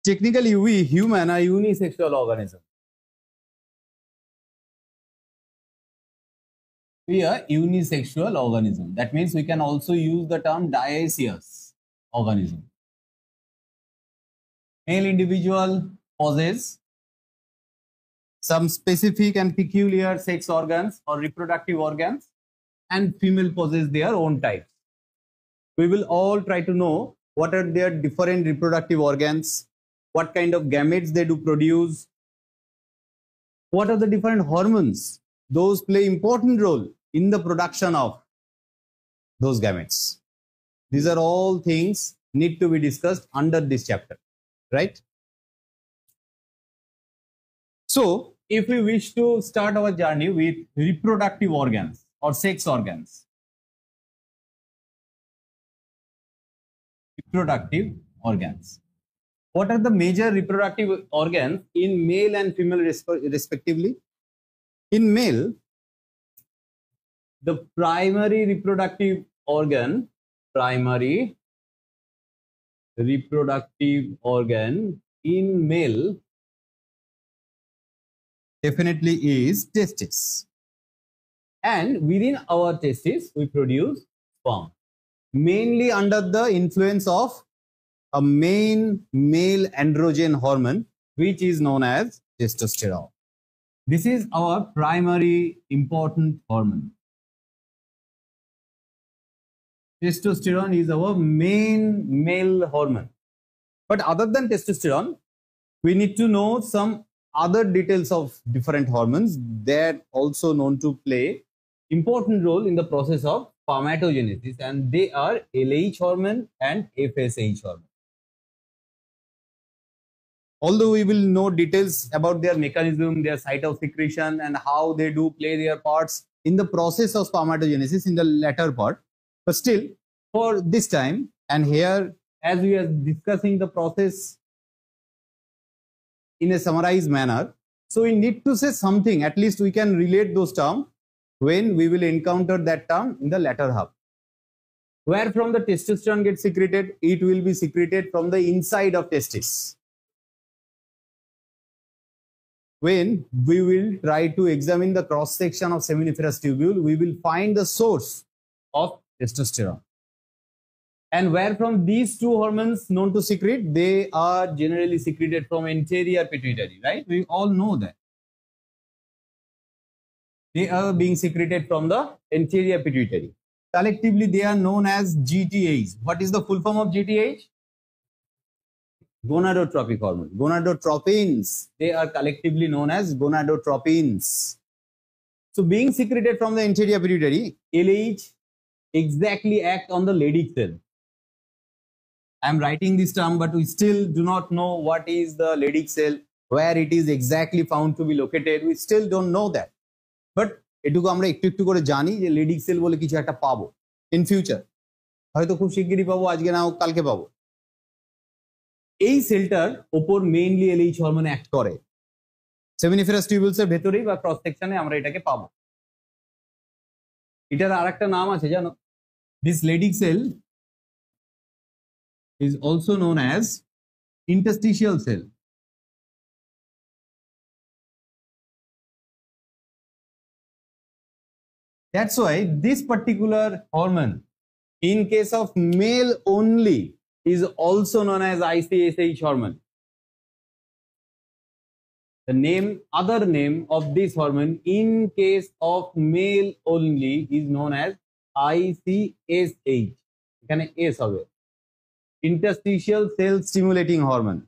Technically, we human are unisexual organism. We are unisexual organism. That means we can also use the term dioecious organism. Male individual possess some specific and peculiar sex organs or reproductive organs, and female possess their own types. We will all try to know what are their different reproductive organs, what kind of gametes they do produce, what are the different hormones. Those play important role in the production of those gametes. These are all things need to be discussed under this chapter, right? So, if we wish to start our journey with reproductive organs or sex organs, what are the major reproductive organs in male and female respectively? In male, the primary reproductive organ in male definitely is testis, and within our testis we produce sperm, mainly under the influence of a main male androgen hormone which is known as testosterone. This is our primary important hormone. Testosterone is our main male hormone. But other than testosterone, we need to know some other details of different hormones that also known to play important role in the process of spermatogenesis, and they are LH hormone and FSH hormone. Although we will know details about their mechanism, their site of secretion, and how they do play their parts in the process of spermatogenesis in the latter part, but still for this time and here, as we are discussing the process in a summarized manner, so we need to say something, at least we can relate those terms when we will encounter that term in the latter half. Where from the testosterone gets secreted? It will be secreted from the inside of testis. When we will try to examine the cross section of seminiferous tubule, we will find the source of testosterone. And where from these two hormones known to secrete? They are generally secreted from anterior pituitary, right? We all know that. They are being secreted from the anterior pituitary. Collectively, they are known as GTH. What is the full form of GTH? Gonadotropic hormone. Gonadotropins. They are collectively known as gonadotropins. So, being secreted from the anterior pituitary, LH exactly act on the Leydig cell. I am writing this term, but we still do not know what is the Leydig cell, where it is exactly found to be located. We still don't know that. But এটুকু আমরা একটু করে জানি যে Leydig cell বলে কিছু একটা পাবো in future. হয়তো খুব শিগগিরই পাবো, আজকে না হোক কালকে পাবো। এই সেলটার উপর মেইনলি LH হরমোন অ্যাক্ট করে। সেমিনিফেরাস টিউবুলস এর ভেতরেই বা ক্রস সেকশনে আমরা এটাকে পাবো। এটার আরেকটা নাম আছে জানো? This Leydig cell is also known as interstitial cell. That's why this particular hormone, in case of male only, is also known as ICSH hormone. The other name of this hormone in case of male only is known as ICSH. এখানে S হবে। Interstitial cell stimulating hormone.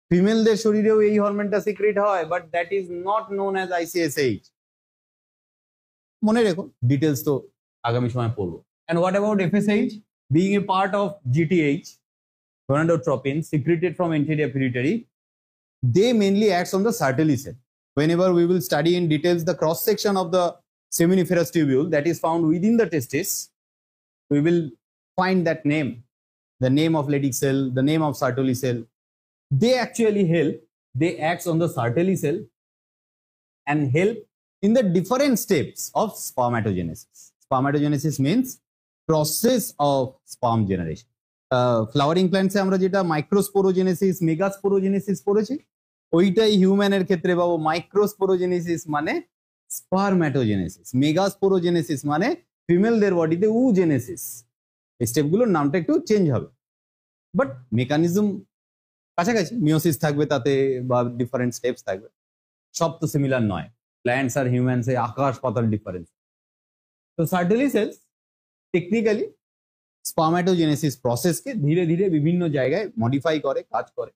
ফিমেলদের শরীরেও এই হরমোনটা secret হয়, but that is not known as ICSH. মনে রেখো, details তো আগামী সময় পড়বো। And what about FSH? Being a part of GTH, gonadotropins secreted from anterior pituitary, they mainly acts on the Sertoli cell. Whenever we will study in details the cross section of the seminiferous tubule that is found within the testis, we will find that name, the name of Leydig cell, the name of Sertoli cell. They actually help, they act on the Sertoli cell and help in the different steps of spermatogenesis. Spermatogenesis means process of sperm generation. Flowering প্ল্যান্টসে আমরা যেটা microsporogenesis মেগাস্পোরোজেনেসিস পড়েছি, ওইটাই হিউম্যানের ক্ষেত্রে পাবো microsporogenesis মানে স্পারম্যাটোজেনেসিস, মেগাস্পোরোজেনেসিস মানে ফিমেলদের বডিতে উজেনেসিস। এই স্টেপগুলোর নামটা একটু চেঞ্জ হবে, বাট মেকানিজম কাছাকাছি। মিওসিস থাকবে তাতে, বা ডিফারেন্ট স্টেপস থাকবে, সব তো সিমিলার নয়। প্ল্যান্টস আর হিউম্যানসে আকাশ পাতাল ডিফারেন্স। তো সার্টেলি সেলস টেকনিক্যালি স্পারম্যাটোজেনেসিস প্রসেসকে ধীরে ধীরে বিভিন্ন জায়গায় মডিফাই করে, কাজ করে।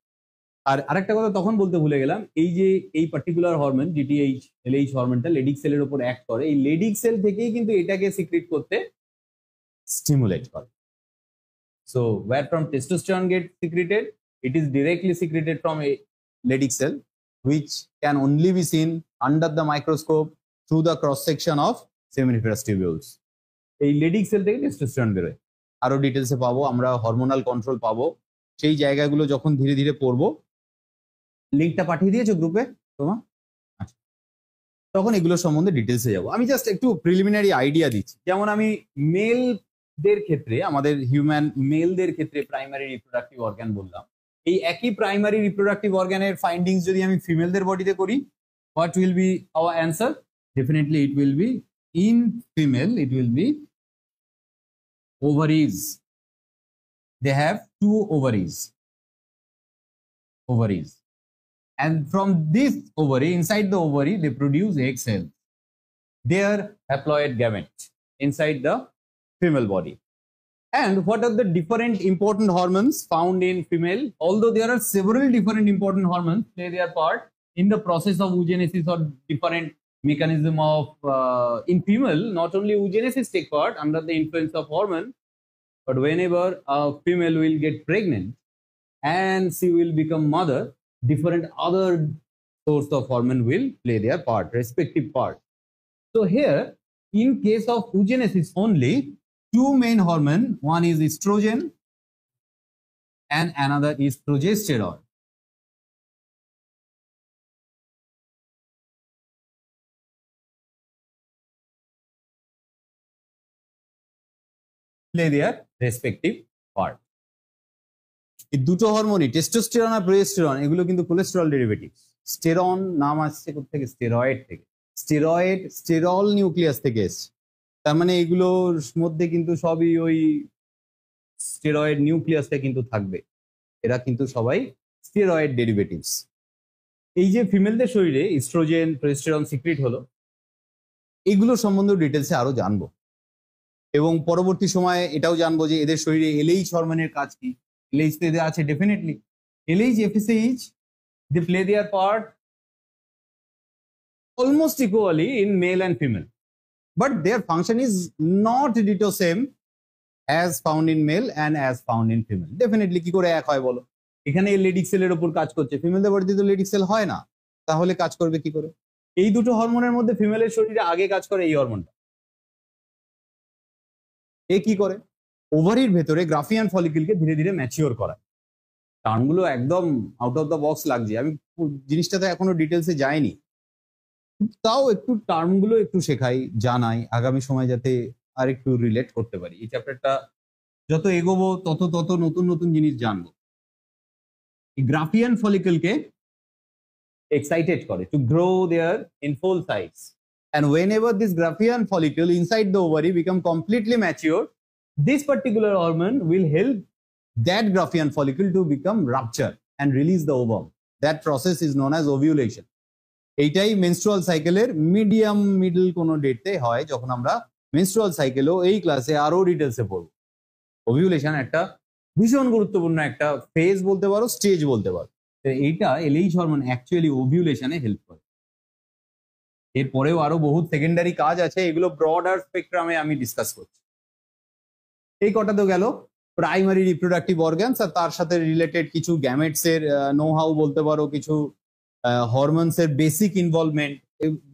আর আরেকটা কথা তখন বলতে ভুলে গেলাম, এই যে এই পার্টিকুলার হরমোন জিটিএইচ এলএইচ হরমোনটা লেডিক সেলের উপর অ্যাক্ট করে, এই লেডিক সেল থেকেই কিন্তু এটাকে সিক্রেট করতে স্টিমুলেট করে। So where from testosterone gets secreted, it is directly secreted from a Leydig cell, which can only be seen under the microscope through the cross section of seminiferous tubules. এই Leydig sell থেকে testosterone বেরোয়। আরো ডিটেলসে পাবো আমরা, hormonal control পাবো, সেই জায়গাগুলো যখন ধীরে ধীরে পড়বো। লিঙ্কটা পাঠিয়ে দিয়েছো গ্রুপে তোমার? আচ্ছা, তখন এগুলো সম্বন্ধে ডিটেলসে যাবো। আমি জাস্ট একটু প্রিলিমিনারি আইডিয়া দিচ্ছি। যেমন আমি মেলদের ক্ষেত্রে, আমাদের হিউম্যান মেলদের ক্ষেত্রে প্রাইমারি রিপ্রোডাক্টিভ অর্গান বললাম, এই একই প্রাইমারি রিপ্রোডাক্টিভ অর্গানের ফাইন্ডিংস যদি আমি ফিমেলদের বডিতে করি, what will be hour answer? Definitely it will be in female, it will B ovaries. They have two ovaries. And from this ovary, inside the ovary, they produce egg cells. They are haploid gametes inside the female body. And what are the different important hormones found in female? Although there are several different important hormones play their part in the process of oogenesis or different mechanism of in female, not only oogenesis take part under the influence of hormone, but whenever a female will get pregnant and she will become mother, different other source of hormone will play their part, respective part. So here, in case of oogenesis only, two main hormone, one is estrogen and another is progesterone. Play their respective part. এই দুটো হরমোনই testosterone আর progesterone, এগুলো কিন্তু cholesterol derivatives. স্টেরন নাম আসছে কোথা থেকে? Steroid থেকে। Steroid sterol nucleus থেকে এসছে। তার মানে এগুলোর মধ্যে কিন্তু সবই ওই স্টেরয়েড নিউক্লিয়াসটা কিন্তু থাকবে। এরা কিন্তু সবাই স্টেরয়েড ডেরিভেটিভস। এই যে ফিমেলদের শরীরে ইস্ট্রোজেন প্রোজেস্টেরন সিক্রেট হলো, এগুলো সম্বন্ধে ডিটেলসে আরো জানবো, এবং পরবর্তী সময়ে এটাও জানবো যে এদের শরীরে এলএইচ হরমোনের কাজ কি। এলএইচ তো এদের আছে definitely, LH FSH, they play their part almost equally in male and female, but their function is not ditto same as found in male and as found in female. Definitely কি করে এক হয় বলো? এখানে Leydig সেলের উপর কাজ করছে, ফিমেলদের বডিতে তো লেডিক সেল হয় না, তাহলে কাজ করবে কি করে? এই দুটো হরমোনের মধ্যে ফিমেলের শরীরে আগে কাজ করে এই হরমোনটা। এ কি করে? ওভারির ভেতরে গ্রাফিয়ান ফলিকলকে ধীরে ধীরে ম্যাচিওর করায়। টার্মগুলো একদম আউট অফ দ্য বক্স লাগছে, আমি জিনিসটাতে এখনো ডিটেলসে যাইনি, তাও একটু টার্মগুলো একটু শেখাই, জানাই, আগামী সময় যাতে আর একটু রিলেট করতে পারি। এই চ্যাপ্টারটা যত এগোবো তত তত নতুন নতুন জিনিস জানবো। এই গ্রাফিয়ান ফলিকলকে এক্সাইটেড করে to grow there in full size, and whenever this Graafian follicle inside the ovary become completely mature, this particular hormone will help that Graafian follicle to become rupture and release the ovum. That process is known as ovulation. এইটাই menstrual সাইকেলের middle কোন ডেটে হয়, যখন আমরা menstrual সাইকেলও এই ক্লাসে আরো ডিটেলসে পড়ব। ওভিউলেশন একটা ভীষণ গুরুত্বপূর্ণ একটা ফেজ বলতে পারো, স্টেজ বলতে পারো। এইটা এলএইচ হরমোন অ্যাকচুয়ালি ওভিউলেশনে হেল্প করে। এরপরেও আরো বহুত সেকেন্ডারি কাজ আছে, এগুলো ব্রডার স্পেকট্রামে আমি ডিসকাস করছি। এই কটা তো গেল প্রাইমারি রিপ্রোডাক্টিভ অর্গানস, আর তার সাথে রিলেটেড কিছু গ্যামেটস এর নো হাউ বলতে পারো, কিছু হরমোনস এর বেসিক ইনভলভমেন্ট।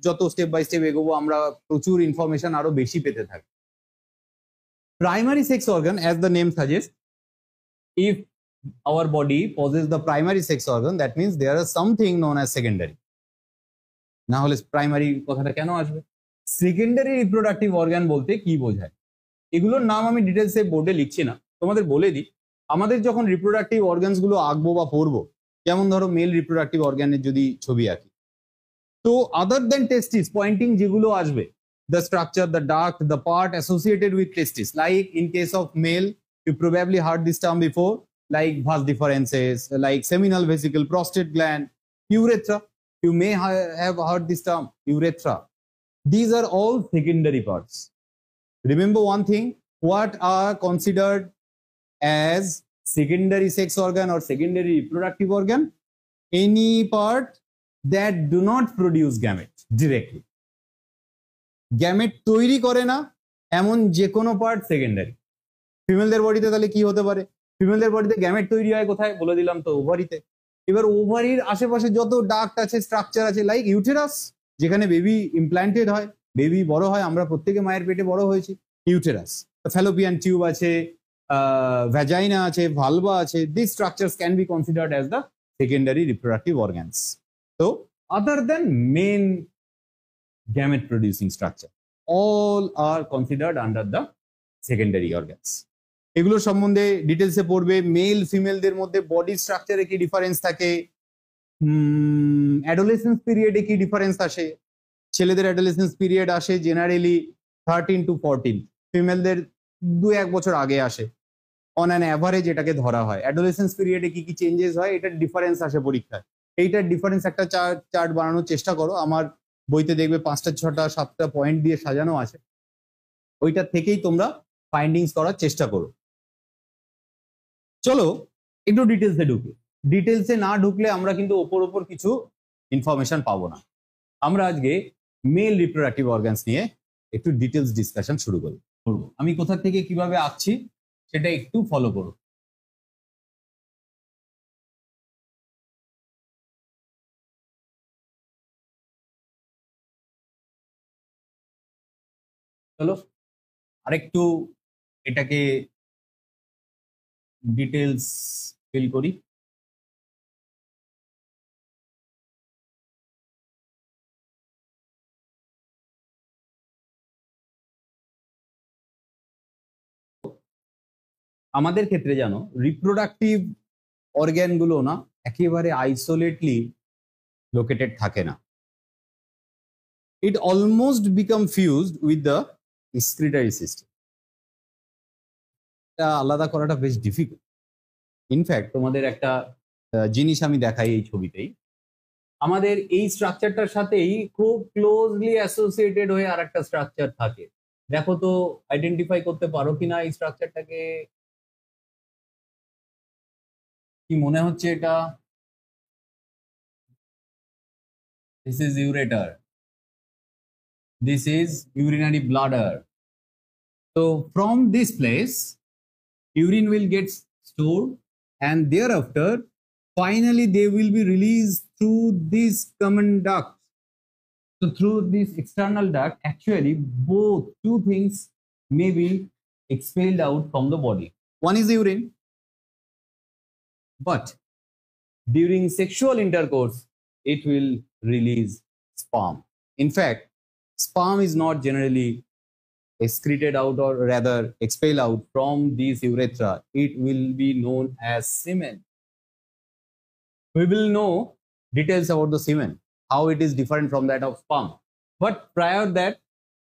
যত স্টেপ বাই স্টেপ এগোবো আমরা প্রচুর ইনফরমেশন আরো বেশি পেতে থাকি। Primary sex organ, as the name suggest, if our body possess the primary sex organ, that means there are something known as secondary. না হলে প্রাইমারি কথাটা কেন আসবে? সেকেন্ডারি রিপ্রোডাক্টিভ অর্গান বলতে কি বোঝায়, এগুলোর নাম আমি ডিটেলসে বোর্ডে লিখছি না, তোমাদের বলে দিই। আমাদের যখন রিপ্রোডাক্টিভ অর্গানস গুলো আঁকবো বা পড়বো, যেমন ধরো মেল রিপ্রোডাক্টিভ অর্গানের যদি ছবি আঁকি, তো আদার দেন টেস্টিস পয়েন্টিং যেগুলো আসবে, the structure, the duct, the part associated with testis, like in case of male, you probably heard this term before, like vas deferens, like seminal vesicle, prostate gland, urethra. You may have heard this term, urethra. These are all secondary parts. Remember one thing, what are considered as secondary sex organ or secondary reproductive organ? Any part that do not produce gamete directly. Gamete তৈরি করে না এমন যে কোনো part secondary. ফিমেলদের বডিতে তাহলে কি হতে পারে? ফিমেলদের বডিতে গ্যামেট তৈরি হয় কোথায় বলে দিলাম তো, ওভারিতে। এবার ওভারির আশেপাশে যত ডাক্ট আছে, স্ট্রাকচার আছে, লাইক ইউটেরাস, যেখানে বেবি ইমপ্ল্যান্টেড হয়, বেবি বড় হয়, আমরা প্রত্যেকে মায়ের পেটে বড় হয়েছি, ইউটেরাস। ফ্যালোপিয়ান টিউব আছে, ভ্যাজাইনা আছে, ভালভা আছে, this structures can be considered as the secondary reproductive organs. তো আদার দেন main gamete producing structure, all are considered under the secondary organs. এগুলো সম্বন্ধে ডিটেলসে পড়বে। মেল ফিমেলদের মধ্যে বডি স্ট্রাকচারে কি ডিফারেন্স থাকে, অ্যাডোলেসেন্স পিরিয়ডে কি ডিফারেন্স আসে। ছেলেদের অ্যাডোলেসেন্স পিরিয়ড আসে জেনারেলি 13 to 14, ফিমেলদের 2-1 বছর আগে আসে অন অ্যান অ্যাভারেজ, এটাকে ধরা হয়। অ্যাডোলেসেন্স পিরিয়ডে কি কি চেঞ্জেস হয়, এটার ডিফারেন্স আসে পরীক্ষায়। এইটার ডিফারেন্স একটা চার্ট বানানোর চেষ্টা করো, আমার বইতে দেখবে 5টা 6টা 7টা পয়েন্ট দিয়ে সাজানো আছে, ওইটার থেকেই তোমরা ফাইন্ডিংস করার চেষ্টা করো। চলো একটু ডিটেলসে ঢুকি। ডিটেলসে না ঢুকলে আমরা কিন্তু ওপর কিছু ইনফরমেশন পাবো না। আমরা আজকে মেল রিপ্রোডাক্টিভ অর্গানস নিয়ে একটু ডিটেলস ডিসকাশন শুরু করব। আমি কোথা থেকে কিভাবে আঁকছি সেটা একটু ফলো করো। চলো আরেকটু এটাকে ডিটেলস ফিল করি। আমাদের ক্ষেত্রে জানো রিপ্রোডাক্টিভ অর্গ্যান গুলো না একেবারে আইসোলেটলি লোকেটেড থাকে না, ইট almost become fused with the excretory system. এটা আলাদা করাটা বেশ ডিফিকাল্ট। ইনফ্যাক্ট তোমাদের একটা জিনিস আমি দেখাই এই ছবিতেই, আমাদের এই স্ট্রাকচারটার সাথেই খুব ক্লোজলি অ্যাসোসিয়েটেড হয়ে আর একটা স্ট্রাকচার থাকে। দেখো তো আইডেন্টিফাই করতে পারো কিনা এই স্ট্রাকচারটাকে, কি মনে হচ্ছে এটা? This is ureter, this is urinary bladder. So from this place urine will get stored and thereafter finally they will be released through this common duct. So through this external duct actually both two things may be expelled out from the body. One is urine, but during sexual intercourse it will release sperm. In fact, sperm is not generally excreted out or rather expelled out from this urethra. It will be known as semen. We will know details about the semen, how it is different from that of sperm. But prior that,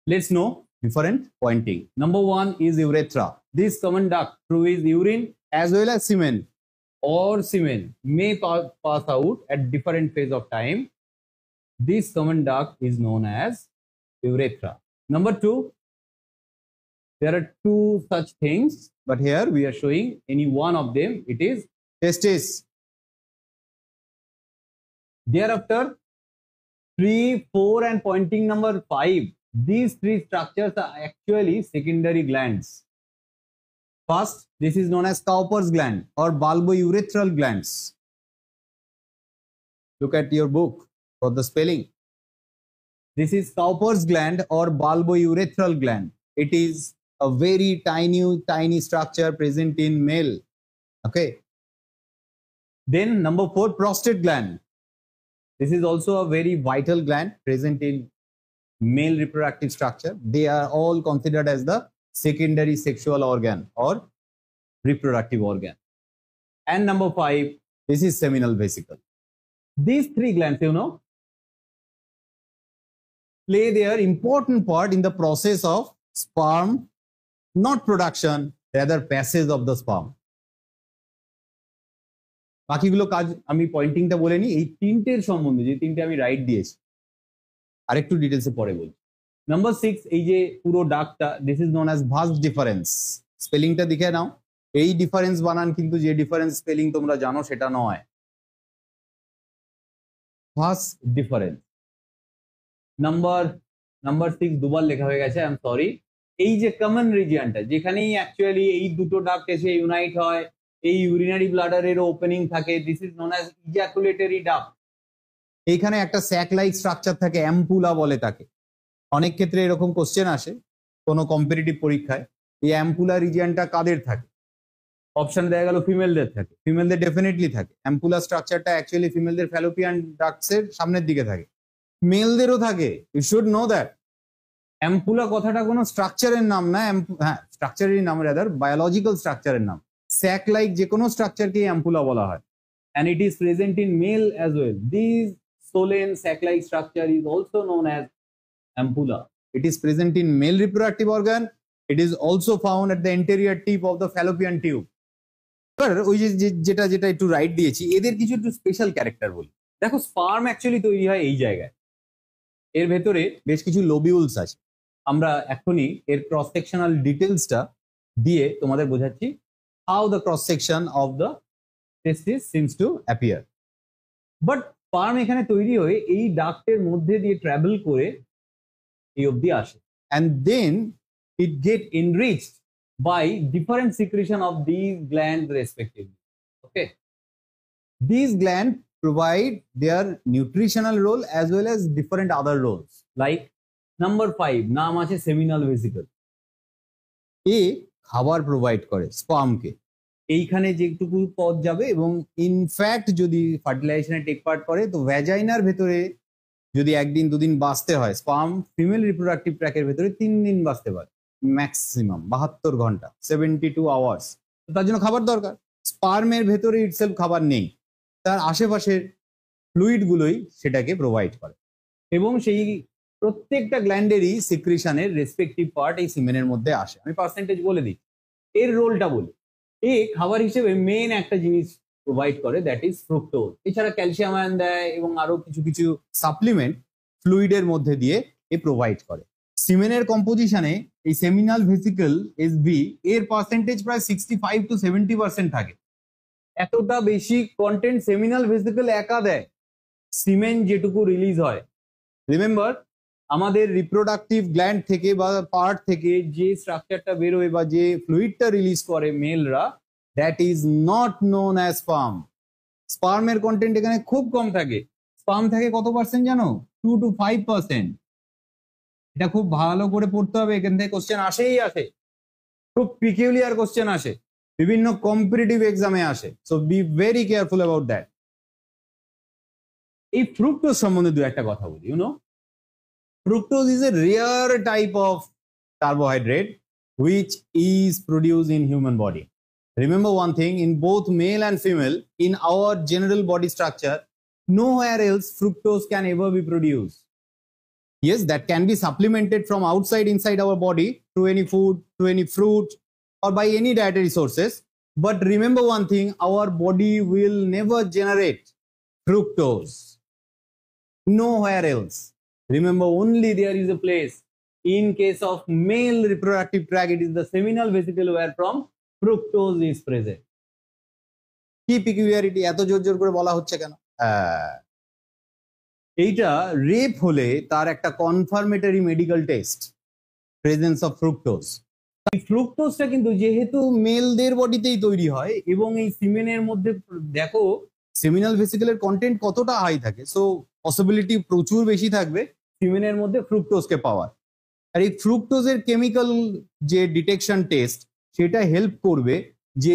let's know different pointing. Number one is urethra. This common duct through which urine as well as semen or semen may pass out at different phase of time. This common duct is known as urethra. Number two, there are two such things, but here we are showing any one of them. It is testis. Thereafter, 3, 4 and pointing number 5. These three structures are actually secondary glands. First, this is known as Cowper's gland or bulbourethral glands. Look at your book for the spelling. This is Cowper's gland or bulbourethral gland. It is a very tiny structure present in male. Okay. Then number 4, prostate gland. This is also a very vital gland present in male reproductive structure. They are all considered as the secondary sexual organ or reproductive organ. And number 5, this is seminal vesicle. These 3 glands, play their important part in the process of sperm, not production, rather passage of the sperm. বাকিগুলো কাজ আমি পয়েন্টিংটা বলে নিই, এই তিনটের সম্বন্ধে যে তিনটে আমি রাইট দিয়েছি আরেকটু ডিটেলসে পরে বলছি। নাম্বার 6, এই যে পুরো ডাকটা, this is known as vas deferens. স্পেলিংটা দেখে নাও, এই ডিফারেন্স বানান কিন্তু যে ডিফারেন্স স্পেলিং তোমরা জানো সেটা নয়, ভাস ডিফারেন্স। নাম্বার 6 দুবার লেখা হয়ে গেছে, আই এম সরি। এই যে কমন রিজিয়নটা যেখানেই অ্যাকচুয়ালি এই দুটো ডাক্ট এসে ইউনাইট হয়, এই ইউরিনারি ব্লাডারের ওপেনিং থাকে, this is known as ejaculatory duct. এইখানে একটা স্যাক লাইক স্ট্রাকচার থাকে, অ্যাম্পুলা বলে তাকে। অনেক ক্ষেত্রে এরকম কোশ্চেন আসে কোনো কম্পিটিটিভ পরীক্ষায়, এই অ্যাম্পুলা রিজিয়নটা কাদের থাকে? অপশন দেয়া গেল ফিমেলদের থাকে, ফিমেলদের ডেফিনেটলি থাকে। অ্যাম্পুলা স্ট্রাকচারটা অ্যাকচুয়ালি ফিমেলদের ফ্যালোপিয়ান ডাক্টসের সামনের দিকে থাকে, মেলদেরও থাকে। You should know that. Ampulla কথাটা কোনো স্ট্রাকচারের নাম না, হ্যাঁ স্ট্রাকচারেরই নাম, রাদার বায়োলজিক্যাল স্ট্রাকচারের নাম। স্যাক লাইক যে কোনো স্ট্রাকচারকেই অ্যাম্পুলা বলা হয়, and it is present in male as well. This swollen sac-like structure is also known as ampulla. It is present in male reproductive organ. It is also found at the anterior tip of the fallopian tube. এবার ওই যেটা একটু right দিয়েছি, এদের কিছু একটু special character বলি। দেখো, স্পার্ম অ্যাকচুয়ালি তৈরি হয় এই জায়গায়, এর ভেতরে বেশ কিছু লোবিউলস আছে। আমরা এখনই এর ক্রস সেকশনাল ডিটেলসটা দিয়ে তোমাদের বোঝাচ্ছি how the cross section of the testis seems to appear. But sperm এখানে তৈরি হয়ে এই ডাক্টের মধ্যে দিয়ে ট্রাভেল করে এই অবধি আসে, and then it get enriched by different secretion of these glands respectively. Okay, these glands provide their nutritional role as well as different other roles. Like number 5, নাম আছে seminal vesicle. এ খাবার প্রোভাইড করে স্পার্মকে, এইখানে যেটুকু পথ যাবে, এবং ইনফ্যাক্ট যদি ফার্টিলাইজেশনে টেক পার্ট করে তো ভ্যাজাইনার ভেতরে যদি 1 দিন 2 দিন বাঁচতে হয়, স্পার্ম ফিমেল রিপ্রোডাক্টিভ ট্র্যাকের ভেতরে 3 দিন বাঁচতে পারে ম্যাক্সিমাম, 72 ঘন্টা, 72 আওয়ার্স। তো তার জন্য খাবার দরকার। স্পার্মের ভেতরে ইটসেলফ খাবার নেই, তার আশেপাশের ফ্লুইডগুলোই সেটাকে প্রোভাইড করে, এবং সেই প্রত্যেকটা গ্ল্যান্ডেরই সিক্রিশনের রেসপেক্টিভ পার্ট এই সিমেনের মধ্যে আসে। আমি পার্সেন্টেজ বলে দিই, এর রোলটা বলি। এ খাবার হিসেবে মেইন একটা জিনিস প্রোভাইড করে, দ্যাট ইজ ফ্রুক্টোজ। এছাড়া ক্যালসিয়াম আয়ন দেয় এবং আরো কিছু সাপ্লিমেন্ট ফ্লুইডের মধ্যে দিয়ে এ প্রোভাইড করে। সিমেনের কম্পোজিশনে এই সেমিনাল ভেসিকল এসভি এর পার্সেন্টেজ প্রায় 65 to 70% থাকে। এতটা বেশি কন্টেন্ট সেমিনাল ভেসিকল একা দেয়, সিমেন যেটুকু রিলিজ হয়। রিমেম্বার, আমাদের রিপ্রোডাক্টিভ গ্ল্যান্ড থেকে বা পার্ট থেকে যে স্ট্রাকচারটা বেরোয় বা যে ফ্লুইডটা রিলিজ করে মেলরা, that is not known as sperm. স্পার্মের কন্টেন্ট এখানে খুব কম থাকে। স্পার্ম থাকে কত পার্সেন্ট জানো? 2 to 5%। এটা খুব ভালো করে পড়তে হবে, এখান থেকে কোশ্চেন আসেই আসে, খুব পিকিউলিয়ার কোশ্চেন আসে, বিভিন্ন কম্পিটিটিভ এক্সামে আসে। So be very careful about that. এই ফ্রুক্টোজ সম্বন্ধে দু একটা কথা বলি। Fructose is a rare type of carbohydrate which is produced in human body. Remember one thing, in both male and female, in our general body structure, nowhere else fructose can ever be produced. Yes, that can be supplemented from outside inside our body through any food, through any fruit, or by any dietary sources. But remember one thing, our body will never generate fructose. Nowhere else. Remember, only there is a place. In case of male reproductive tract, it is the seminal vesicle where from fructose is present. কি peculiarity এত জোর করে বলা হচ্ছে কেন? এইটা rape হলে তার একটা confirmatory medical test, presence of fructose. এই ফ্রুক্টোজটা কিন্তু যেহেতু মেলদের বডিতেই তৈরি হয় এবং এই সিমেনের মধ্যে দেখো সেমিনাল ভেসিকলের কন্টেন্ট কতটা হাই থাকে, সো পসিবিলিটি প্রচুর বেশি থাকবে সিমেনের মধ্যে ফ্রুক্টোজকে পাওয়ার। আর এই ফ্রুক্টোজের কেমিক্যাল যে ডিটেকশন টেস্ট, সেটা হেল্প করবে যে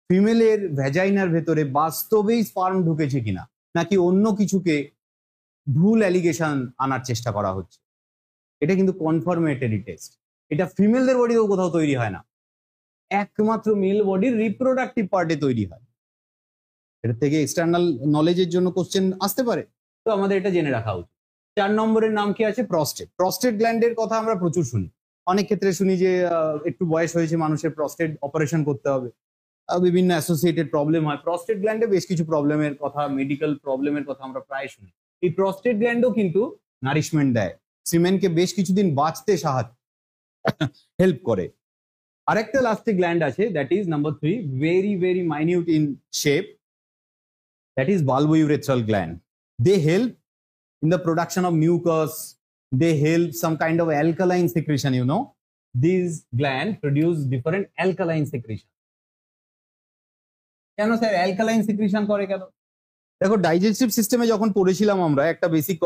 ফিমেলের ভ্যাজাইনার ভেতরে বাস্তবেই স্পার্ম ঢুকেছে কিনা, নাকি অন্য কিছুকে ভুল অ্যালিগেশন আনার চেষ্টা করা হচ্ছে। এটা কিন্তু কনফার্মেটরি টেস্ট। এটা ফিমেলদের বডিতেও কোথাও তৈরি হয় না, একমাত্র মেল বডির রিপ্রোডাক্টিভ পার্টে তৈরি হয়। এটা থেকে এক্সটার্নাল নলেজের জন্য কোশ্চেন আসতে পারে, তো আমাদের এটা জেনে রাখা উচিত। 4 নম্বরের নাম কি আছে? প্রস্টেট। প্রস্টেট গ্ল্যান্ডের কথা আমরা প্রচুর শুনি, অনেক ক্ষেত্রে শুনি যে একটু বয়স হয়েছে মানুষের প্রস্টেট অপারেশন করতে হবে, বিভিন্ন অ্যাসোসিয়েটেড প্রবলেম হয়। প্রস্টেট গ্ল্যান্ডে বেশ কিছু প্রবলেমের কথা, মেডিকেল প্রবলেমের কথা আমরা প্রায় শুনি। এই প্রস্টেট গ্ল্যান্ডও কিন্তু নারিশমেন্ট দেয়, সিমেন্টকে বেশ কিছুদিন বাঁচতে সাহায্য হেল্প করে। আরেকটা লাস্টে গ্ল্যান্ড আছে, that is number 3, very very minute in shape, that is bulbourethral gland. They help in the production of mucus, they help some kind of alkaline secretion, you know. These gland produce different alkaline secretion. কেন sir alkaline secretion করে কেন? দেখো, digestive সিস্টেমে যখন পড়েছিলাম আমরা, একটা basic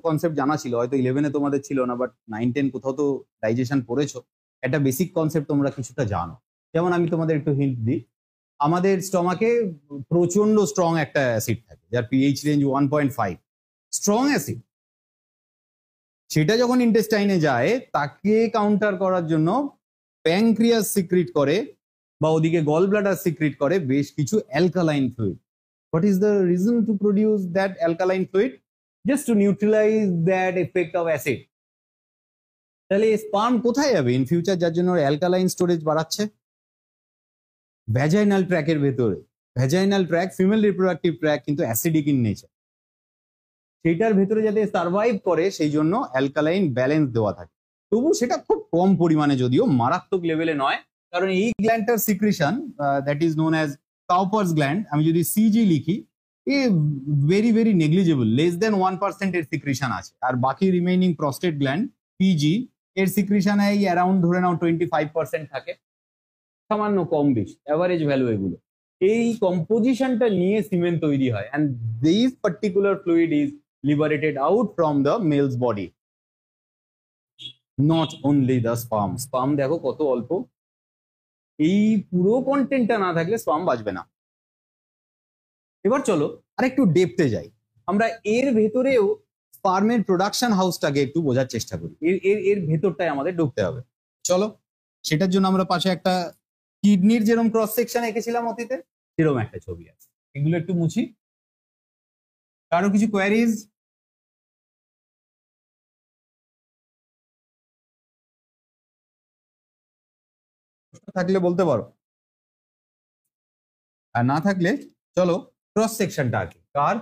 concept জানা ছিল, হয়তো 11-এ তোমাদের ছিল না, বাট 9-10 কোথাও তো ডাইজেশন পড়েছো। একটা বেসিক কনসেপ্ট তোমরা কিছুটা জানো। যেমন আমি তোমাদের একটু হিন্ট দিই, আমাদের স্টমাকে প্রচন্ড স্ট্রং একটা অ্যাসিড থাকে যার পিএইচ রেঞ্জ 1.5, স্ট্রং অ্যাসিড। সেটা যখন ইন্টেস্টাইনে যায়, তাকে কাউন্টার করার জন্য প্যানক্রিয়াস সিক্রিট করে বা ওদিকে গল ব্লাডার সিক্রিট করে বেশ কিছু alkaline fluid. What is the reason to produce that alkaline fluid? Just to neutralise that effect of acid. তাহলে স্পার্ম কোথায় যাবে ইন ফিউচার, যার জন্য অ্যালকালাইন স্টোরেজ বাড়াচ্ছে? ভ্যাজাইনাল ট্র্যাকের ভেতরে। Vaginal track, female reproductive track, কিন্তু অ্যাসিডিক ইন নেচার। সেইটার ভেতরে যাতে সার্ভাইভ করে সেই জন্য অ্যালকালাইন ব্যালেন্স দেওয়া থাকে। তবু সেটা খুব কম পরিমাণে, যদিও মারাত্মক লেভেলে নয়, কারণ এই গ্ল্যান্ডটার secretion that is known as Cowper's gland, আমি যদি সিজি লিখি, a very very negligible, less than 1% এর সিক্রিশন আছে। আর বাকি রিমেইনিং প্রস্টেট গ্ল্যান্ড পিজি এর সিক্রিশন এই অ্যারাউন্ড ধরে নাও 25% থাকে, সামান্য কম বেশি, অ্যাভারেজ ভ্যালু এগুলো। এই কম্পোজিশনটা নিয়ে সিমেন্ট তৈরি হয়, and this particular fluid is liberated out from the male's body, not only the sperm. Sperm দেখো কত অল্প, এই পুরো কন্টেন্টটা না থাকলে স্পার্ম বাঁচবে না। এবার চলো আরেকটু ডেপথে যাই, আমরা এর ভেতরেও স্পার্মের প্রোডাকশন হাউসটাকে একটু বোঝার চেষ্টা করি। এর ভেতরটায় আমাদের ঢুকতে হবে। চলো, সেটার জন্য আমরা পাশে একটা কিডনির যেরকম ক্রস সেকশন এঁকেছিলাম অতীতে, সেরকম একটা ছবি আছে। এগুলো একটু মুছি। কারো কিছু কোয়ারিজ? থাকলে বলতে পারো, আর না থাকলে চলো ক্রস সেকশনটা আঁকি। কার?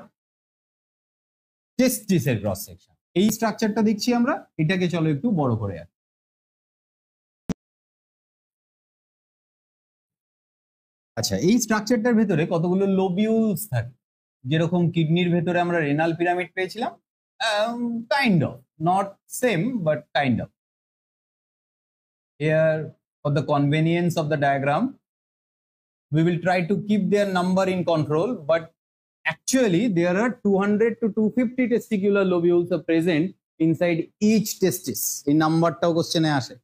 টেস্টিসের ক্রস সেকশন। এই স্ট্রাকচারটা দেখছি আমরা, এটাকে চলো একটু বড় করে আঁকি। আচ্ছা, এই স্ট্রাকচারটার ভেতরে কতগুলো লোবিউলস থাকে, যেরকম কিডনির ভেতরে আমরা রেনাল পিরামিড পেয়েছিলাম, kind of, not same but kind of. Here for the convenience of the diagram we will try to keep their number in control, but actually there are 200 to 250 testicular lobules are present inside each testis. এই নাম্বারটাও কোশ্চেনে আসে,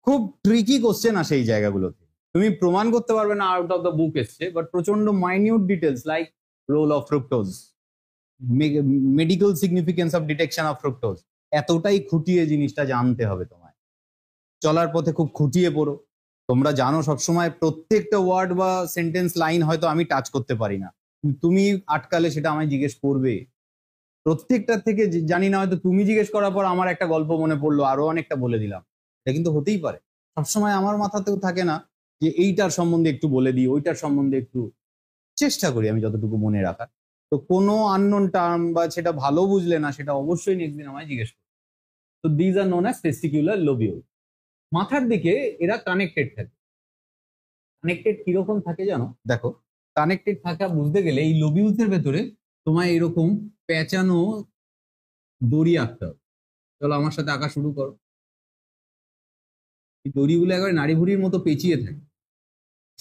খুব tricky question আসে এই জায়গাগুলোতে। তুমি প্রমাণ করতে পারবে না আউট অফ দ্য বুক এসছে, বাট প্রচন্ড minute details like role of fructose, medical significance of detection of fructose, এতটাই খুঁটিয়ে জিনিসটা জানতে হবে তোমায়। চলার পথে খুব খুঁটিয়ে পড়ো। তোমরা জানো সবসময় প্রত্যেকটা ওয়ার্ড বা সেন্টেন্স লাইন হয়তো আমি টাচ করতে পারি না, তুমি আটকালে সেটা আমায় জিজ্ঞেস করবে। প্রত্যেকটা থেকে জানি না, হয়তো তুমি জিজ্ঞেস করার পর আমার একটা গল্প মনে পড়লো, আরো অনেকটা বলে দিলাম। এটা কিন্তু হতেই পারে। সবসময় আমার মাথাতেও থাকে না যে এইটার সম্বন্ধে একটু বলে দিই, ওইটার সম্বন্ধে একটু চেষ্টা করি আমি যতটুকু মনে রাখার। তো কোনো আননোন টার্ম বা সেটা ভালো বুঝলে না, সেটা অবশ্যই নেক্সট দিন আমায় জিজ্ঞেস করবে। তো these are known as testicular lobule. মাথার দিকে এরা কানেক্টেড থাকে। কানেক্টেড কিরকম থাকে জানো? দেখো, কানেক্টেড থাকা বুঝতে গেলে এই লোবিউলস এর ভেতরে তোমায় এরকম পেঁচানো দড়ি আঁকতে হবে। চলো আমার সাথে আঁকা শুরু করো। এই দড়িগুলো একবারে নাড়ি ভুড়ির মতো পেঁচিয়ে থাকে।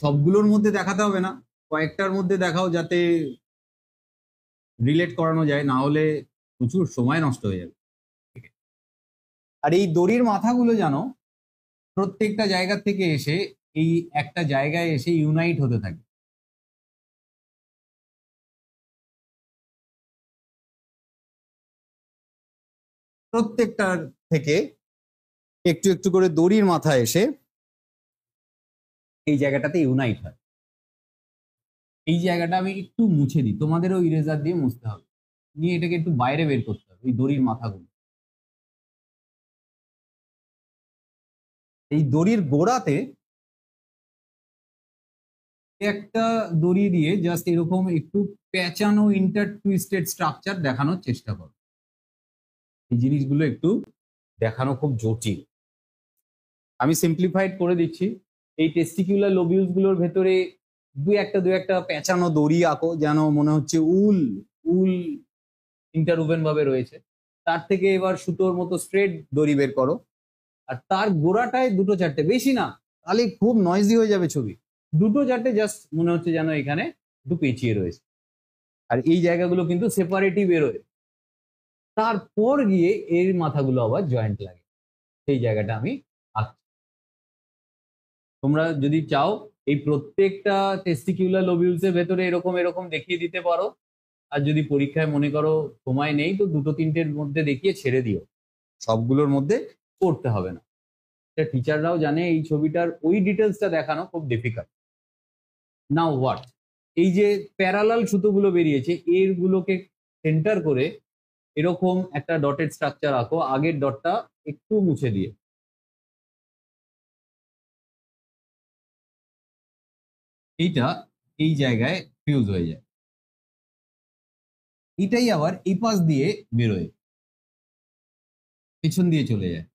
সবগুলোর মধ্যে দেখাতে হবে না, কয়েকটার মধ্যে দেখাও যাতে রিলেট করানো যায়, না হলে প্রচুর সময় নষ্ট হয়ে যাবে। আর এই দড়ির মাথাগুলো জানো প্রত্যেকটা জায়গা থেকে এসে এই একটা জায়গায় এসে ইউনাইট হতে থাকে। প্রত্যেকটার থেকে একটু একটু করে দড়ির মাথা এসে এই জায়গাটাতে ইউনাইট হয়। এই জায়গাটা আমি একটু মুছে দিই, তোমাদেরও ইরেজার দিয়ে মুছতে হবে, নিয়ে এটাকে একটু বাইরে বের করতে হবে, এই দড়ির মাথাগুলো। এই দড়ির গোড়াতে একটা দড়ি দিয়ে জাস্ট এরকম একটু পেঁচানো ইন্টার টুইস্টেড স্ট্রাকচার দেখানোর চেষ্টা করো। এই জিনিসগুলো একটু দেখানো খুব জটিল, আমি সিম্পলিফাইড করে দিচ্ছি। এই টেস্টিকুলার লোবিউলস গুলোর ভেতরে দু একটা পেঁচানো দড়ি আঁকো, যেন মনে হচ্ছে উল উল ইন্টারউভেন ভাবে রয়েছে। তার থেকে এবার সুতোর মতো স্ট্রেট দড়ি বের করো, আর তার গোড়াটায় দুটো চারটে, বেশি না, তাহলে খুব নয়েজি হয়ে যাবে ছবি। দুটো চারটে জাস্ট মনে হচ্ছে যেন এখানে একটু পেঁচিয়ে রয়েছে, আর এই জায়গাগুলো কিন্তু সেপারেটই বেরোয়। তারপর গিয়ে এর মাথাগুলো আবার জয়েন্ট লাগে, সেই জায়গাটা আমি আঁকছি। তোমরা যদি চাও এই প্রত্যেকটা টেস্টিকুলার লোবিউলস এর ভেতরে এরকম এরকম দেখিয়ে দিতে পারো, আর যদি পরীক্ষায় মনে করো সময় নেই তো দুটো তিনটের মধ্যে দেখিয়ে ছেড়ে দিও, সবগুলোর মধ্যে করতে হবে না। টিচাররাও জানে এই ছবিটার ওই ডিটেলসটা দেখানো খুব ডিফিকাল্ট। নাও হোয়াট, এই যে প্যারালাল সুতোগুলো বেরিয়েছে এরগুলোকে সেন্টার করে এরকম একটা ডটেড স্ট্রাকচার আঁকো, আগের ডটটা একটু মুছে দিয়ে। এইটা এই জায়গায় ফিউজ হয়ে যায়, এটাই আবার এই পাশ দিয়ে বেরোয়, পেছন দিয়ে চলে যায়।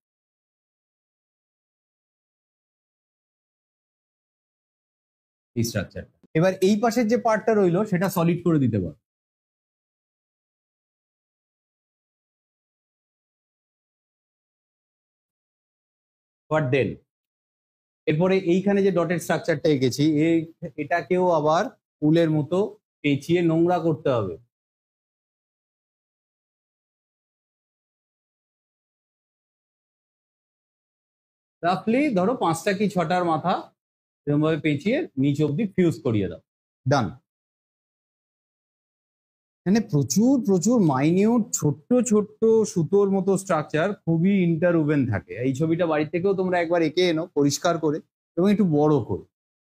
এই স্ট্রাকচারটা এবার এই পাশের যে পার্টটা রইলো সেটা সলিড করে দিতে পারো। বাট দেন এরপরে এইখানে যে ডটেড স্ট্রাকচারটা এঁকেছি এটাকেও আবার উলের মতো পেঁচিয়ে নোংরা করতে হবে। রাফলি ধরো 5টা কি 6টার মাথা এরকম ভাবে পেঁচিয়ে নিচ অব্দি ফিউজ করিয়ে দাও, ডান। মানে প্রচুর প্রচুর মাইনিউট ছোট্ট ছোট্ট সুতোর মতো স্ট্রাকচার, খুবই ইন্টারউভেন থাকে। এই ছবিটা বাড়ি থেকেও তোমরা একবার এঁকে এনো পরিষ্কার করে, এবং একটু বড় করে,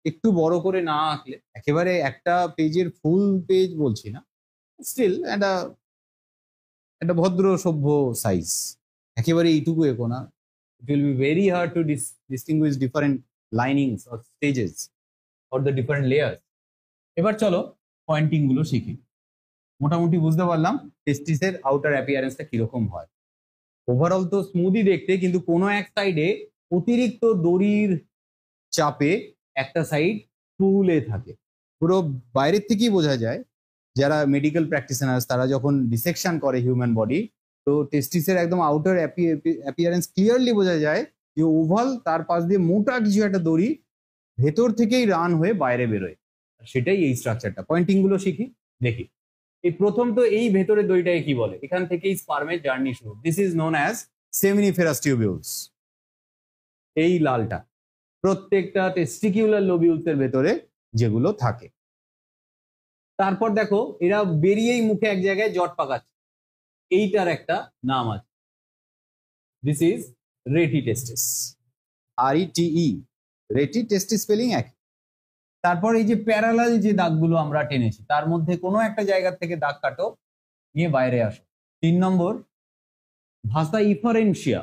একটু বড় করে না আঁকলে একেবারে একটা পেজের ফুল পেজ বলছি না, স্টিল একটা একটা ভদ্র সভ্য সাইজ, একেবারে এইটুকু এঁকো না। It will be very hard to distinguish different linings or stages or the different layers. এবার চলো পয়েন্টিং গুলো শিখি। মোটামুটি বুঝতে পারলাম টেস্টিসের আউটার অ্যাপিয়ারেন্সটা কিরকম হয়। ওভারঅল তো স্মুদি দেখতে, কিন্তু কোনো এক সাইডে অতিরিক্ত দড়ির চাপে একটা সাইড ফুলে থাকে। পুরো বাইরের থেকেই বোঝা যায়, যারা মেডিকেল প্র্যাকটিশনার্স তারা যখন ডিসেকশন করে হিউম্যান বডি, তো টেস্টিসের একদম আউটার অ্যাপিয়ারেন্স ক্লিয়ারলি বোঝা যায় যে ওভাল, তার পাশ দিয়ে মোটা কিছু একটা দড়ি ভেতর থেকেই রান হয়ে বাইরে বেরোয়, সেটাই এই স্ট্রাকচারটা। পয়েন্টিং গুলো শিখি, দেখি। এই প্রথম তো এই ভেতরের দড়িটাকে কি বলে, এখান থেকেই স্পার্মের জার্নি শুরু। This is known as seminiferous tubules. এই লালটা প্রত্যেকটা টেস্টিকুলার লোবিউলস এর ভেতরে যেগুলো থাকে। তারপর দেখো এরা বেরিয়েই মুখে এক জায়গায় জট পাকাচ্ছে, এইটার একটা নাম আছে, this is rete testis, RETE, rete testis spelling এক। তারপর এই যে প্যারালাল যে দাগগুলো আমরা টেনেছি তার মধ্যে কোনো একটা জায়গা থেকে দাগ কাটো, নিয়ে বাইরে আসো। 3 নম্বর ভাষা ইফারেন্সিয়া,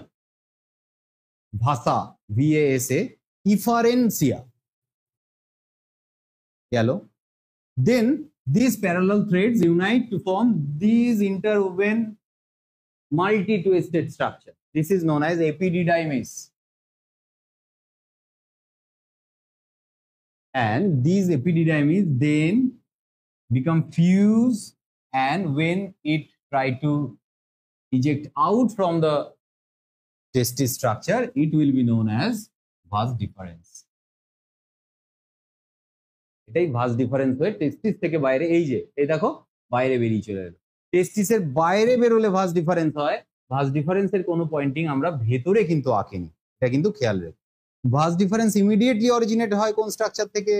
ভাষা VASA, ইফারেন্সিয়া গেল। Then these parallel threads unite to form these interwoven multi-twisted structure. This is known as epididymis. And these epididymis then become fused, and when it try to eject out from the testis structure, it will be known as vas deferens. এটাই vas deferens হয়ে টেস্টিস থেকে বাইরে, এই যে এই দেখো বাইরে বেরিয়ে চলে এলো। টেস্টিসের বাইরে বেরোলে ভাস ডিফারেন্স হয়। ভাস ডিফারেন্সের কোনো পয়েন্টিং আমরা ভেতরে কিন্তু আঁকিনি, এটা কিন্তু খেয়াল রেখো। ভাস ডিফারেন্স ইমিডিয়েটলি অরিজিনেট হয় কোন স্ট্রাকচার থেকে,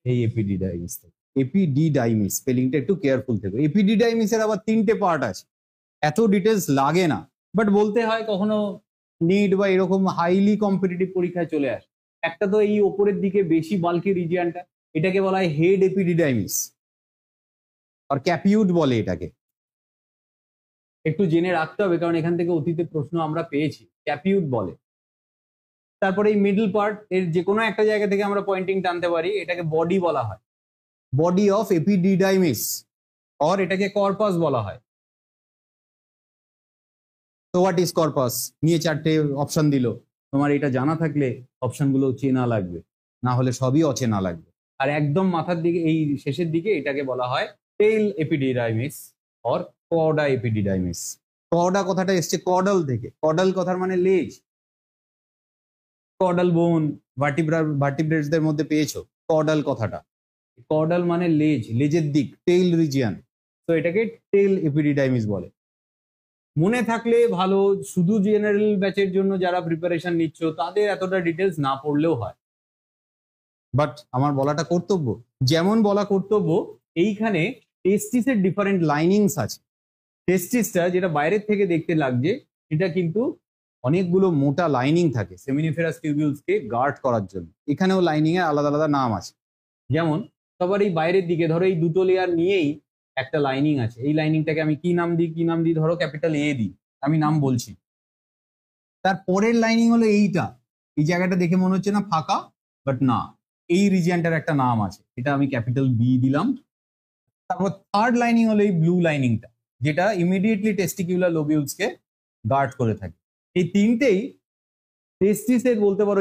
এই এপিডিডাইমিস থেকে। এপিডিডাইমিস স্পেলিংটা একটু কেয়ারফুল থেকো। এপিডিডাইমিসের আবার 3টে পার্ট আছে, এত ডিটেলস লাগে না, বাট বলতে হয় কখনো নিড বা এরকম হাইলি কম্পিটিটিভ পরীক্ষায় চলে আসে। একটা তো এই ওপরের দিকে বেশি বাল্কি রিজিয়ানটা, এটাকে বলা হয় হেড এপিডিডাইমিস আর ক্যাপিউট বলে এটাকে। একটু জেনে রাখতে হবে কারণ এখান থেকে অতীতে প্রশ্ন আমরা পেয়েছি, ক্যাপিউট বলে। তারপরে এই মিডল পার্ট এর যে কোনো একটা জায়গা থেকে আমরা পয়েন্টিং টানতে পারি, এটাকে বডি বলা হয়, বডি অফ এপিডিডাইমিস, আর এটাকে কর্পাস বলা হয়। তো হোয়াট ইজ কর্পাস নিয়ে 4টে অপশন দিল, তোমার এটা জানা থাকলে অপশনগুলো চেনা লাগবে, না হলে সবই অচেনা লাগবে। আর একদম মাথার দিকে এই শেষের দিকে এটাকে বলা হয় tail epididymis or Korda epididymis. Korda কথাটা এসছে কর্ডাল থেকে, কর্ডাল কথার মানে লেজ, কর্ডাল বোন ভার্টিব্রেটসদের মধ্যে পেয়েছো কর্ডাল কথাটা, কর্ডাল মানে লেজ, লেজের দিক, টেইল রিজিয়ন, তো এটাকে টেইল এপিডিডাইমিস বলে। মনে থাকলে ভালো, শুধু জেনারেল ব্যাচের জন্য যারা প্রিপারেশন নিচ্ছ তাদের এতটা ডিটেলস না পড়লেও হয়, বাট আমার বলাটা কর্তব্য। যেমন বলা কর্তব্য, এইখানে টেস্টিসের ডিফারেন্ট লাইনিংস আছে। টেস্টিসটা যেটা বাইরের থেকে দেখতে লাগছে, এটা কিন্তু অনেকগুলো মোটা লাইনিং থাকে সেমিনিফেরাস টিউবিউলসকে গার্ড করার জন্য। এখানেও লাইনিং এর আলাদা আলাদা নাম আছে। যেমন সবার এই বাইরের দিকে ধরো এই দুটো লেয়ার নিয়েই একটা লাইনিং আছে, এই লাইনিংটাকে আমি কি নাম দিই, ধরো ক্যাপিটাল এ দিই, আমি নাম বলছি। তার পরের লাইনিং হলো এইটা, এই জায়গাটা দেখে মনে হচ্ছে না ফাঁকা, বাট না, এই রিজিয়নটার একটা নাম আছে, এটা আমি ক্যাপিটাল বি দিলাম। তারপর থার্ড লাইনিং হলো এই ব্লু লাইনিংটা, যেটা ইমিডিয়েটলি টেস্টিকিউলার লোবিউলসকে গার্ড করে থাকে। এই তিনটেই টেস্টিসের বলতে পারো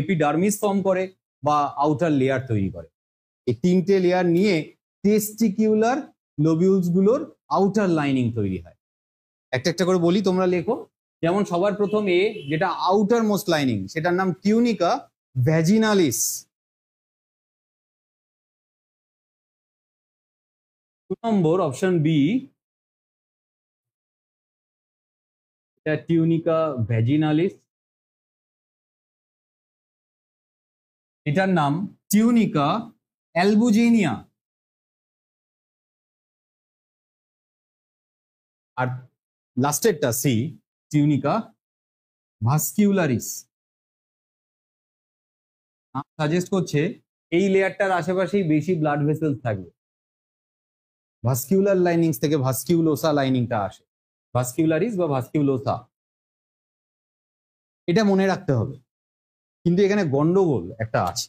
এপিডার্মিস ফর্ম করে বা আউটার লেয়ার তৈরি করে। এই তিনটে লেয়ার নিয়ে টেস্টিকিউলার লোবিউলস গুলোর আউটার লাইনিং তৈরি হয়। একটা একটা করে বলি, তোমরা লেখো। যেমন সবার প্রথম এ, যেটা আউটার মোস্ট লাইনিং, সেটার নাম টিউনিকা ভ্যাজিনালিস। 2 নম্বর অপশন বি, এটা টিউনিকা ভ্যাজিনালিস। এটার নাম টিউনিকা অ্যালবুজিনিয়া। আর লাস্টেরটা সি, টিউনিকা ভাস্কিউলারিস। সাজেস্ট করছে এই লেয়ারটার আশেপাশেই বেশি ব্লাড ভেসেলস থাকবে। ভাস্কিউলার লাইনিংস থেকে ভাস্কিউলোসা লাইনিংটা আসে, ভাস্কিউলারিস বা ভাস্কিউলোসা, এটা মনে রাখতে হবে। কিন্তু এখানে গন্ডগোল একটা আছে,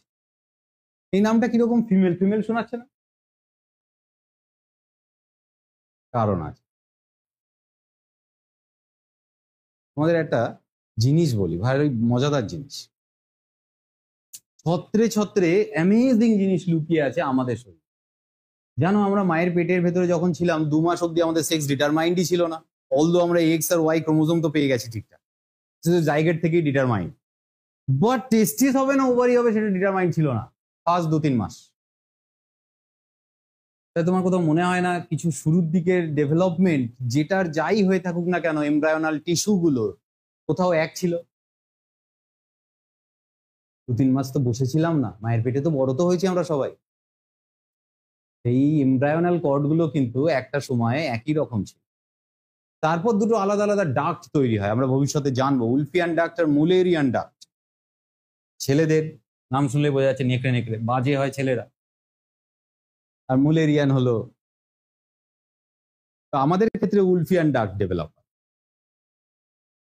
এই নামটা কিরকম ফিমেল ফিমেল শোনাচ্ছে না? কারণ আছে। তোমাদের একটা জিনিস বলি, ভাই মজাদার জিনিস, ছত্রে ছত্রে অ্যামেজিং জিনিস লুকিয়ে আছে আমাদের শরীরে। জানো, আমরা মায়ের পেটের ভেতরে যখন ছিলাম 2 মাস অব্দি আমাদের সেক্স ডিটারমাইন্ডই ছিল না, অলদো আমরা এক্স আর ওয়াই ক্রোমোজোম তো পেয়ে গেছি ঠিকঠাক, জাইগেট থেকেই ডিটারমাইন্ড, বাট টেস্টিস হবে না ওভারি হবে সেটা ডিটারমাইন্ড ছিল না ফার্স্ট 2-3 মাস। তাই তোমার কোথাও মনে হয় না কিছু শুরুর দিকের ডেভেলপমেন্ট, যেটার যাই হয়ে থাকুক না কেন, এমব্রায়োনাল টিস্যু গুলোর কোথাও এক ছিল? 2-3 মাস তো বসেছিলাম না, মায়ের পেটে তো বড় তো হয়েছি আমরা সবাই। এই এমব্রায়োনাল কর্ড গুলো কিন্তু একটা সময়ে একই রকম ছিল, তারপর দুটো আলাদা আলাদা ডাক্ট তৈরি হয়, আমরা ভবিষ্যতে জানবো, উলফিয়ান ডাক্ট আর মুলেরিয়ান ডাক্ট। ছেলেদের নাম শুনলে বোঝা যাচ্ছে নেকড়ে নেকড়ে, বাজে হয় ছেলেরা, আর মুলেরিয়ান হলো, আমাদের ক্ষেত্রে উলফিয়ান ডাক্ট ডেভেলপ হয়,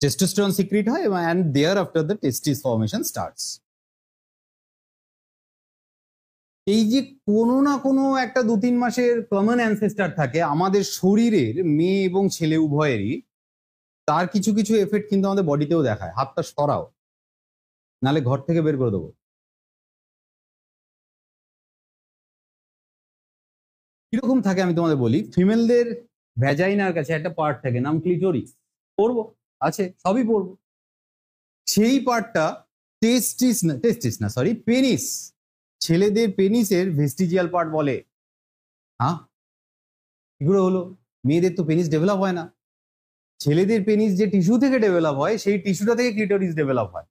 টেস্টোস্টেরন সিক্রিট হয় এবং and thereafter the testis formation starts। এই যে কোনো না কোনো একটা 2-3 মাসের কমন অ্যানসেস্টার থাকে আমাদের শরীরের, মেয়ে এবং ছেলে উভয়েরই, তার কিছু কিছু এফেক্ট কিন্তু আমাদের বডিতেও দেখায়। হাতটা সরাও, নালে ঘর থেকে বের করে দেবো। কিরকম থাকে আমি তোমাদের বলি, ফিমেলদের ভ্যাজাইনার কাছে একটা পার্ট থাকে, নাম ক্লিটোরিস, পড়বো, আছে, সবই পড়বো। সেই পার্টটা টেস্টিস না সরি পেনিস, ছেলেদের পেনিসের ভেস্টিজিয়াল পার্ট বলে। হ্যাঁ, এগুলো হলো, মেয়েদের তো পেনিস ডেভেলপ হয় না, ছেলেদের পেনিস যে টিস্যু থেকে ডেভেলপ হয় সেই টিস্যুটা থেকে ক্লিটোরিস ডেভেলপ হয়।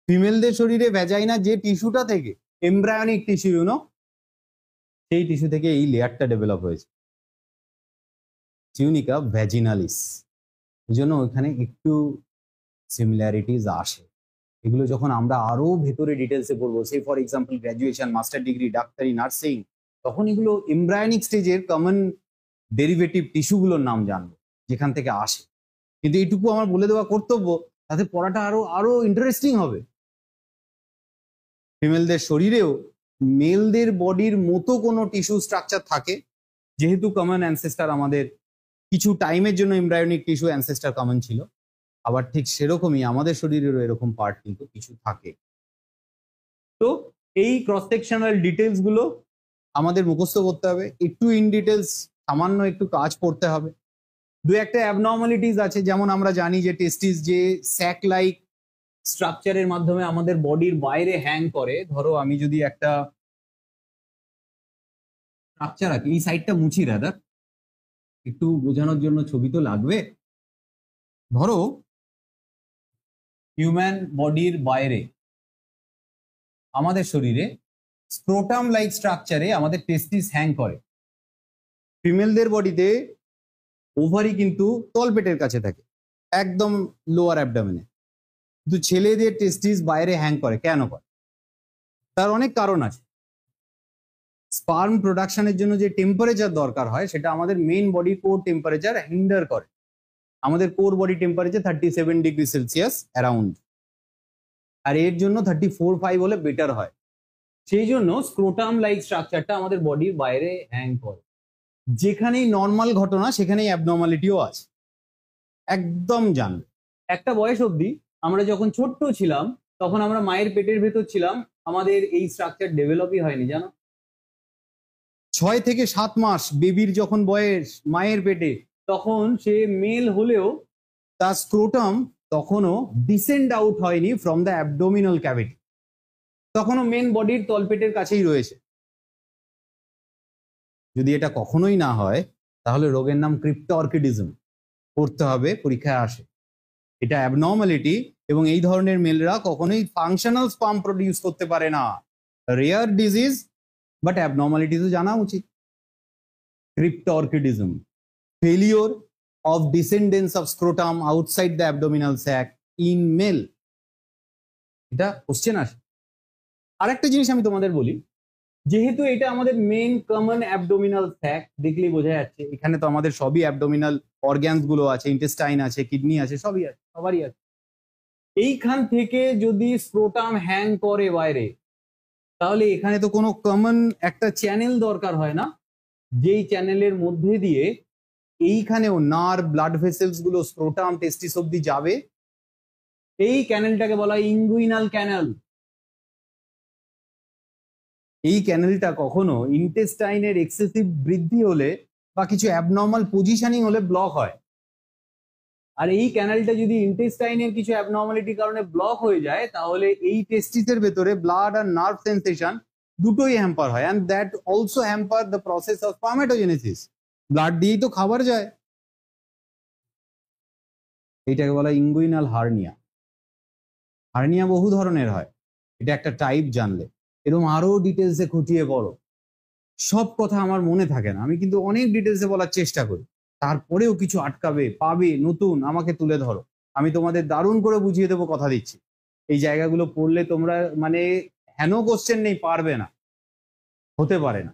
ফিমেলদের শরীরে ভ্যাজাইনা যে টিস্যুটা থেকে, এমব্রায়োনিক টিস্যু ইউনো, সেই টিস্যু থেকে এই লেয়ারটা ডেভেলপ হয়েছে, টিউনিকা ভ্যাজিনালিস। এই জন্য ওইখানে একটু সিমিলারিটিস আসে। এগুলো যখন আমরা আরো ভেতরে ডিটেলসে পড়বো, say for example graduation, master degree, ডাক্তারি, নার্সিং, তখন এগুলো এমব্রায়োনিক স্টেজের কমন ডেরিভেটিভ টিস্যুগুলোর নাম জানবো যেখান থেকে আসে। কিন্তু এইটুকু আমার বলে দেওয়া কর্তব্য, তাতে পড়াটা আরো আরো ইন্টারেস্টিং হবে। ফিমেলদের শরীরেও মেলদের বডির মতো কোনো টিস্যু স্ট্রাকচার থাকে, যেহেতু কমন অ্যানসেস্টার আমাদের, কিছু টাইমের জন্য এমব্রায়োনিক টিস্যু অ্যানসেস্টার কমন ছিল, আবার ঠিক সেরকমই আমাদের শরীরেরও এরকম পার্ট কিন্তু কিছু থাকে। তো এই ক্রস সেকশনাল ডিটেলস গুলো আমাদের মুখস্থ করতে হবে, একটু ইন ডিটেলস সামান্য একটু কাজ পড়তে হবে। দু একটা অ্যাবনর্মালিটিস আছে, যেমন আমরা জানি যে টেস্টিস যে স্যাক লাইক স্ট্রাকচারের মাধ্যমে আমাদের বডির বাইরে হ্যাং করে। ধরো আমি যদি একটা স্ট্রাকচার আঁকি, এই সাইডটা মুছি রাদার, একটু বোঝানোর জন্য ছবি তো লাগবে। ধরো হিউম্যান বডির বাইরে আমাদের শরীরে স্ক্রোটাম লাইক স্ট্রাকচারে আমাদের টেস্টিস হ্যাং করে। ফিমেলদের বডিতে ওভারি কিন্তু তলপেটের কাছে থাকে, একদম লোয়ার অ্যাবডোমেনে, কিন্তু ছেলেদের টেস্টিস বাইরে হ্যাং করে। কেন করে? তার অনেক কারণ আছে। স্পার্ম প্রোডাকশনের জন্য যে টেম্পারেচার দরকার হয়, সেটা আমাদের main body core temperature hinder করে। আমাদের core body temperature 37°C around, আর এর জন্য 34-5 হলে বেটার হয়। সেই জন্য স্ক্রোটাম লাইক স্ট্রাকচারটা আমাদের বডির বাইরে হ্যাং করে। যেখানেই নর্মাল ঘটনা সেখানেই অ্যাবনর্মালিটিও আছে, একদম জানবে। একটা বয়স অবধি আমরা যখন ছোট্ট ছিলাম, তখন আমরা মায়ের পেটের ভেতর ছিলাম, আমাদের এই স্ট্রাকচার ডেভেলপই হয়নি, জানো। 6 থেকে 7 মাস বেবির যখন বয়স মায়ের পেটে, তখন সে মেল হলেও তার স্ক্রোটাম তখনও ডিসেন্ড আউট হয়নি ফ্রম দ্য অ্যাবডোমিনাল ক্যাভিটি, তখনও মেন বডির তলপেটের কাছেই রয়েছে। যদি এটা কখনোই না হয়, তাহলে রোগের নাম ক্রিপ্টোঅর্কিডিজম, পড়তে হবে, পরীক্ষায় আসে। এটা অ্যাবনর্মালিটি, এবং এই ধরনের মেলরা কখনোই ফাংশনাল স্পার্ম প্রডিউস করতে পারে না। রেয়ার ডিজিজ, বাট অ্যাবনর্মালিটি তো জানা উচিত। Cryptorchidism, failure of descendence of scrotum outside the abdominal sac in male, এটা কোশ্চেন আসে। আরেকটা জিনিস আমি তোমাদের বলি, যেহেতু এটা আমাদের মেইন কমন অ্যাবডোমিনাল স্যাক, দেখলেই বোঝা যাচ্ছে এখানে তো আমাদের সবই অ্যাবডোমিনাল অর্গ্যানস গুলো আছে, ইন্টেস্টাইন আছে, কিডনি আছে, সবই আছে, সবারই আছে। এইখান থেকে যদি স্ক্রোটাম হ্যাং করে বাইরে, তাহলে এখানে তো কোনো কমন একটা চ্যানেল দরকার হয় না, যেই চ্যানেলের মধ্যে দিয়ে এইখানেও নার্ভ, ব্লাড ভেসেলস গুলো স্ক্রোটাম টেস্টিস অব্দি যাবে। এই ক্যানেলটাকে বলা হয় ইঙ্গুইনাল ক্যানেল। এই ক্যানেলটা কখনো ইন্টেস্টাইনের এক্সেসিভ বৃদ্ধি হলে বা কিছু অ্যাবনর্মাল পজিশনিং হলে ব্লক হয়। আর এই ক্যানেলটা যদি ইন্টেস্টাইনের কিছু অ্যাবনর্মালিটির কারণে ব্লক হয়ে যায়, তাহলে এই টেস্টিসের ভেতরে ব্লাড আর নার্ভ সেন্সেশন দুটোই হ্যাম্পার হয়, and that also hamper the process of spermatogenesis. Blood দিয়েই তো খাবার যায়। এইটাকে বলা ইঙ্গুইনাল হার্নিয়া। হার্নিয়া বহু ধরনের হয়, এটা একটা টাইপ জানলে এরকম আরো ডিটেলসে খুঁটিয়ে পড়ো। সব কথা আমার মনে থাকে না, আমি কিন্তু অনেক ডিটেলসে বলার চেষ্টা করি, তারপরেও কিছু আটকাবে, পাবে নতুন, আমাকে তুলে ধরো, আমি তোমাদের দারুণ করে বুঝিয়ে দেবো, কথা দিচ্ছি। এই জায়গাগুলো পড়লে তোমরা মানে হেন কোশ্চেন নেই, পারবে না, হতে পারে না।